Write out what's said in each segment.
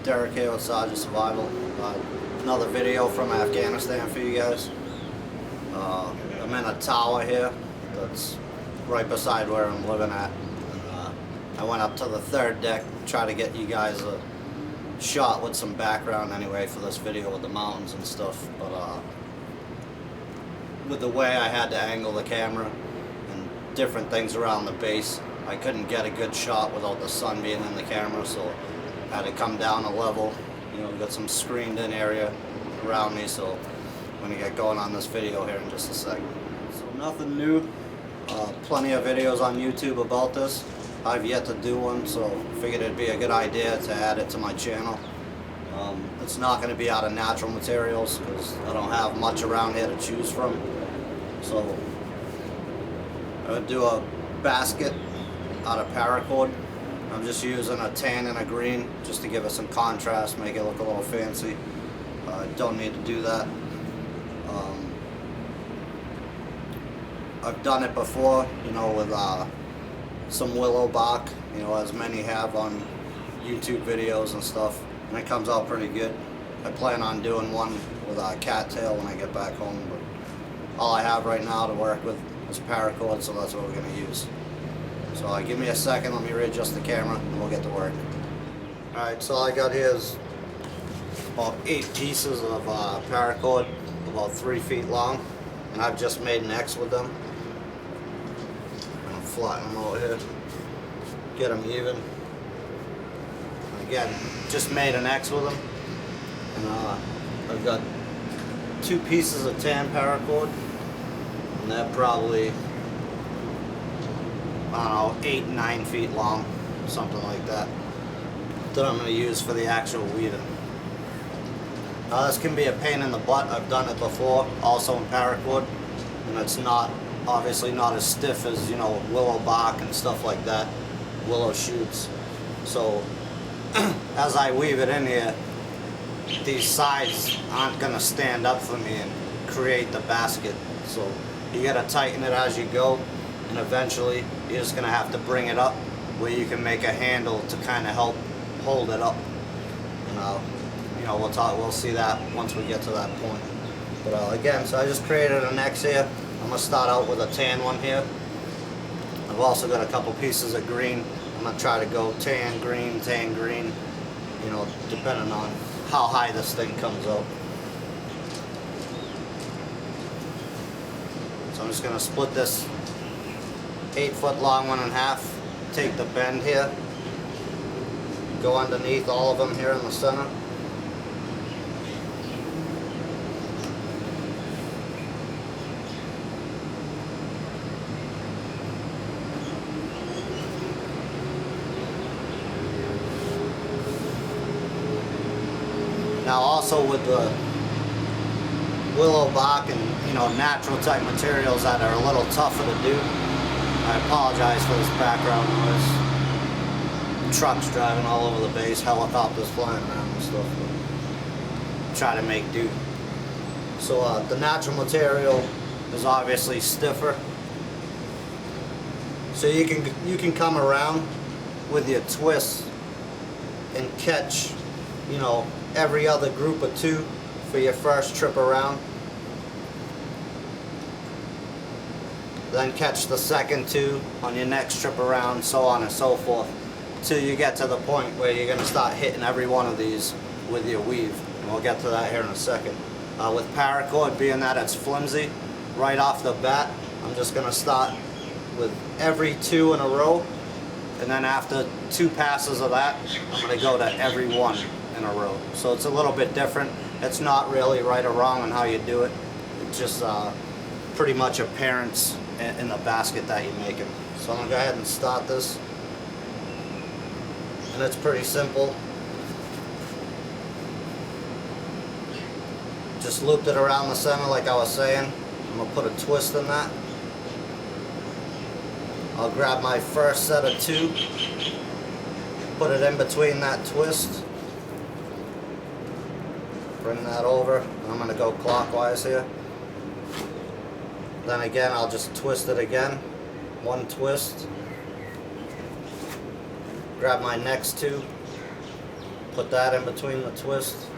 Derek here with Sergeant Survival. Another video from Afghanistan for you guys. I'm in a tower here that's right beside where I'm living at. I went up to the third deck, try to get you guys a shot with some background anyway for this video with the mountains and stuff. But with the way I had to angle the camera and different things around the base, I couldn't get a good shot without the sun being in the camera, so I had to come down a level. You know, got some screened in area around me, so I'm gonna get going on this video here in just a second. So nothing new, plenty of videos on YouTube about this. I've yet to do one, so figured it'd be a good idea to add it to my channel. It's not going to be out of natural materials because I don't have much around here to choose from. So I would do a basket out of paracord. I'm just using a tan and a green just to give it some contrast, make it look a little fancy. Don't need to do that. I've done it before, you know, with some willow bark, you know, as many have on YouTube videos and stuff, and it comes out pretty good. I plan on doing one with a cattail when I get back home, but all I have right now to work with is paracord, so that's what we're going to use. So give me a second, let me readjust the camera, and we'll get to work. Alright, so all I got here is about 8 pieces of paracord, about 3 feet long, and I've just made an X with them. Flatten them out here, get them even. Again, just made an X with them, and I've got 2 pieces of tan paracord, and they're probably, I don't know, 8-9 feet long, something like that, that I'm going to use for the actual weaving. Now this can be a pain in the butt. I've done it before, also in paracord, and it's not, obviously not as stiff as, you know, willow bark and stuff like that, willow shoots. So as I weave it in here, these sides aren't going to stand up for me and create the basket. So you got to tighten it as you go, and eventually you're just going to have to bring it up where you can make a handle to kind of help hold it up. And you know, we'll see that once we get to that point. But again, so I just created an X here. I'm going to start out with a tan one here. I've also got a couple pieces of green. I'm going to try to go tan, green, you know, depending on how high this thing comes out. So I'm just going to split this 8-foot long one in half, take the bend here, go underneath all of them here in the center. Now also with the willow bark and, you know, natural type materials that are a little tougher to do, I apologize for this background noise. Trucks driving all over the base, helicopters flying around and stuff. Try to make do. So the natural material is obviously stiffer. So you can come around with your twists and catch, you know, every other group of 2 for your first trip around. Then catch the second 2 on your next trip around, so on and so forth, till you get to the point where you're going to start hitting every one of these with your weave. And we'll get to that here in a second. With paracord, being that it's flimsy, right off the bat, I'm just going to start with every 2 in a row, and then after 2 passes of that, I'm going to go to every 1 in a row. So it's a little bit different. It's not really right or wrong on how you do it. It's just pretty much appearance in the basket that you're making. So I'm going to go ahead and start this. And it's pretty simple. Just looped it around the center like I was saying. I'm going to put a twist in that. I'll grab my first set of 2, put it in between that twist, bring that over, and I'm going to go clockwise here. Then again, I'll just twist it again, 1 twist, grab my next 2, Put that in between the twist.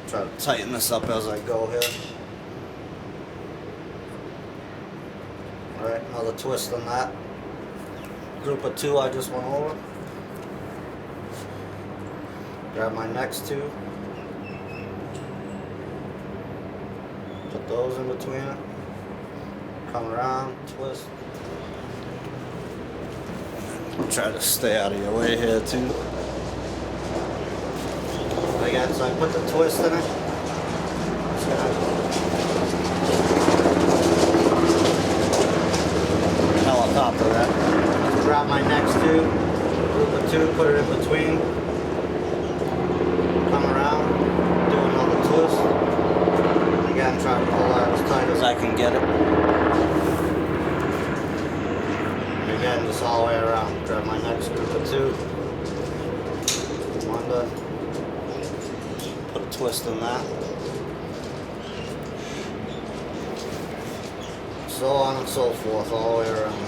Try to tighten this up as I go here. Alright, another twist on that. Group of 2 I just went over. Grab my next 2. Put those in between it. Come around, twist. Try to stay out of your way here too. Again, so I put the twist in it. Helicopter that. Grab my next 2. Group of 2, put it in between. Come around, do another twist. Again, try to pull that as tight as I can get it. And again, just all the way around. Grab my next group of 2. Under. Put a twist in that. So on and so forth, all the way around.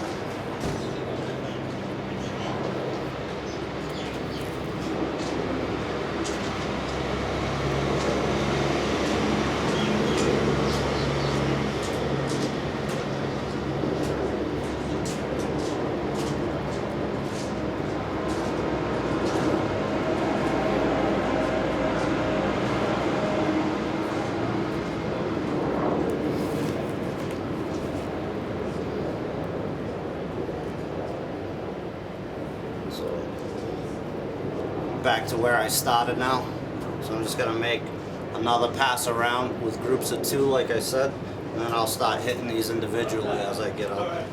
So back to where I started now. So I'm just gonna make another pass around with groups of 2 like I said, and then I'll start hitting these individually as I get up.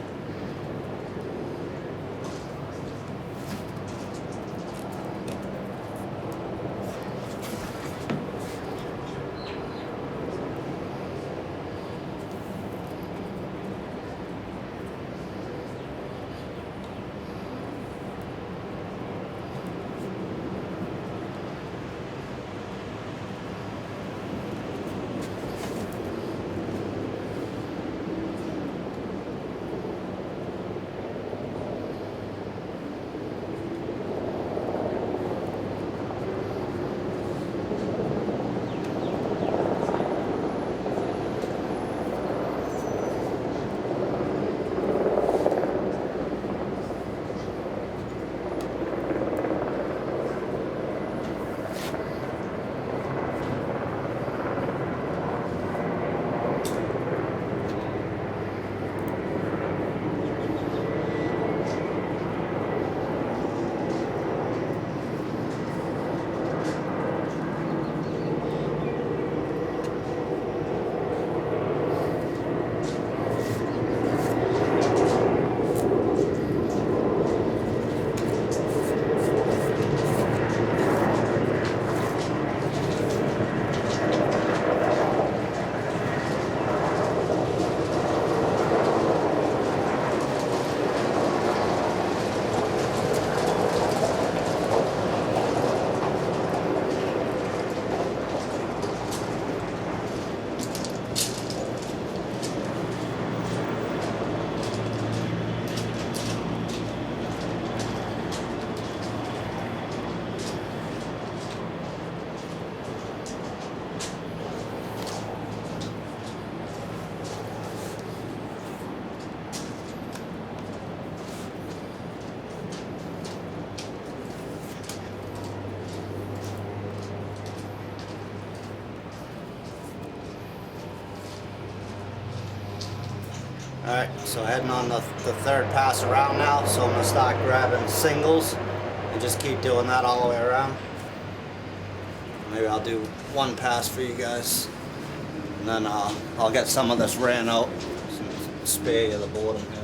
Alright, so heading on the third pass around now, so I'm going to start grabbing singles and just keep doing that all the way around. Maybe I'll do one pass for you guys, and then I'll get some of this ran out, spare you the boredom here.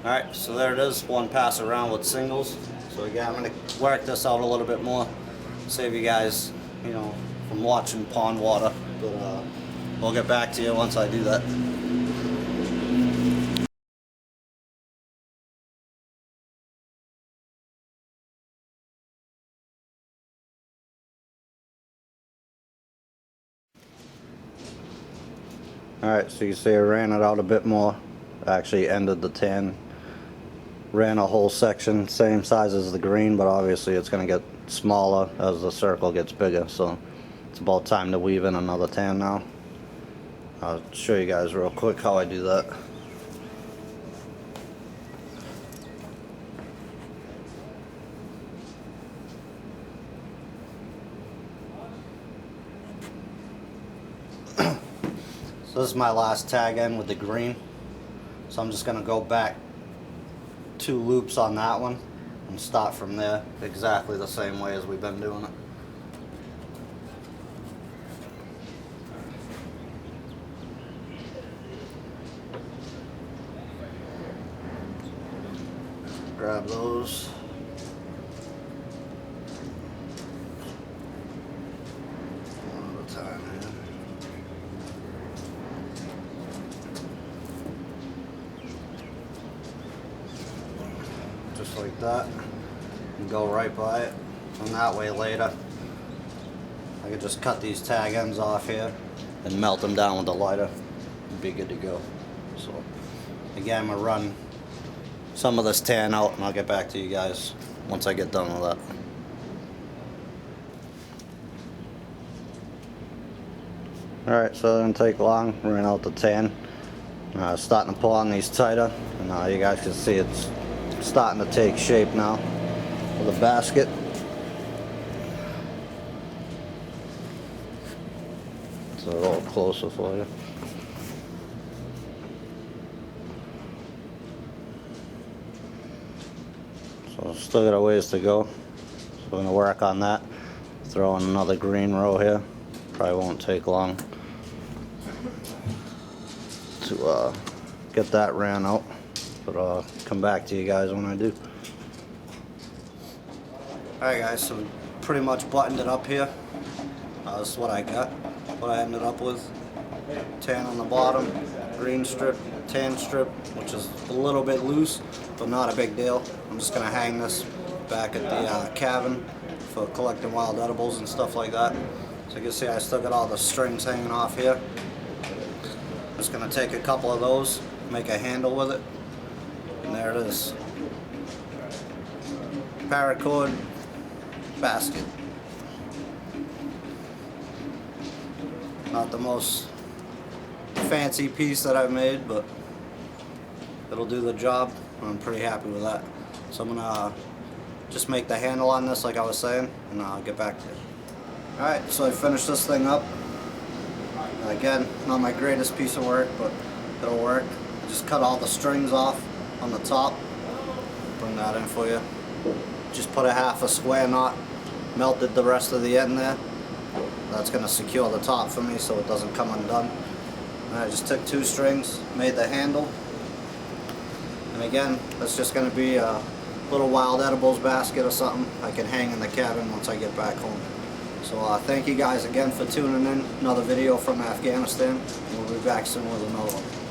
Alright, so there it is, one pass around with singles. So again, I'm going to work this out a little bit more, save you guys, you know, from watching pond water. But we'll get back to you once I do that. Alright, so you see I ran it out a bit more. Actually ended the tan. Ran a whole section, same size as the green, but obviously it's going to get smaller as the circle gets bigger. So it's about time to weave in another tan now. I'll show you guys real quick how I do that. So this is my last tag end with the green. So I'm just going to go back 2 loops on that one and start from there exactly the same way as we've been doing it. Grab those. One at a time here. Just like that, and go right by it, and that way later I could just cut these tag ends off here and melt them down with the lighter and be good to go. So again, I'm going to run some of this tan out and I'll get back to you guys once I get done with that. Alright, so it didn't take long, ran out the tan. Starting to pull on these tighter, and you guys can see it's starting to take shape now for the basket. So a little closer for you. So still got a ways to go. So we're going to work on that. Throw in another green row here. Probably won't take long to get that ran out. But I'll come back to you guys when I do. Alright guys, so we pretty much buttoned it up here. This is what I got. What I ended up with. Tan on the bottom, green strip, tan strip, which is a little bit loose, but not a big deal. I'm just going to hang this back at the cabin for collecting wild edibles and stuff like that. So you can see I still got all the strings hanging off here. I'm just going to take a couple of those, make a handle with it. And there it is. Paracord Basket. Not the most fancy piece that I've made, but it'll do the job. I'm pretty happy with that. So I'm gonna just make the handle on this like I was saying, and I'll get back to it. Alright, so I finished this thing up. Again, not my greatest piece of work, but it'll work. Just cut all the strings off on the top. Bring that in for you. Just put a half a square knot, melted the rest of the end there. That's going to secure the top for me so it doesn't come undone. And I just took 2 strings, made the handle. And again, that's just going to be a little wild edibles basket or something I can hang in the cabin once I get back home. So thank you guys again for tuning in. Another video from Afghanistan. We'll be back soon with another one.